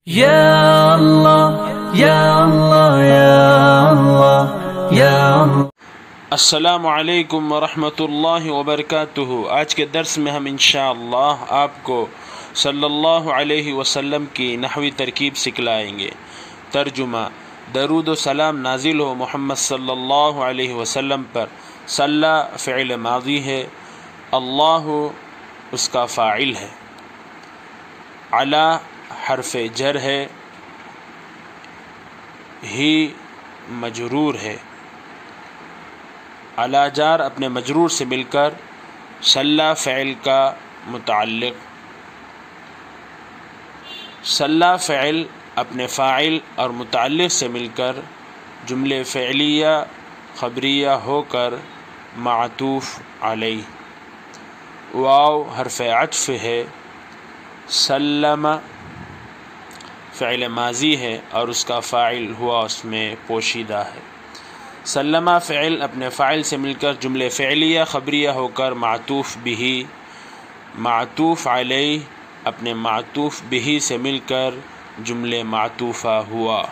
یا اللہ یا اللہ یا اللہ یا اللہ۔ السلام علیکم ورحمۃ اللہ وبرکاتہ۔ آج کے درس میں ہم انشاءاللہ آپ کو صلی اللہ علیہ وسلم کی نحوی ترکیب سکھلائیں گے۔ ترجمہ: درود و سلام نازل ہو محمد صلی اللہ علیہ وسلم پر۔ صلی فعل ماضی ہے، اللہ اس کا فاعل ہے، علی حرف جر ہے، ہی مجرور ہے، علی جار اپنے مجرور سے مل کر صلی فعل کا متعلق، صلی فعل اپنے فاعل اور متعلق سے مل کر جملے فعلیہ خبریہ ہو کر معطوف علیہ، واو حرف عطف ہے، سلم فعل ماضی ہے اور اس کا فاعل ہوا اس میں پوشیدہ ہے۔ سلمہ فعل اپنے فاعل سے مل کر جملے فعلیہ خبریہ ہو کر معطوف بہ، معطوف علیہ اپنے معطوف بہ سے مل کر جملے معطوفہ ہوا۔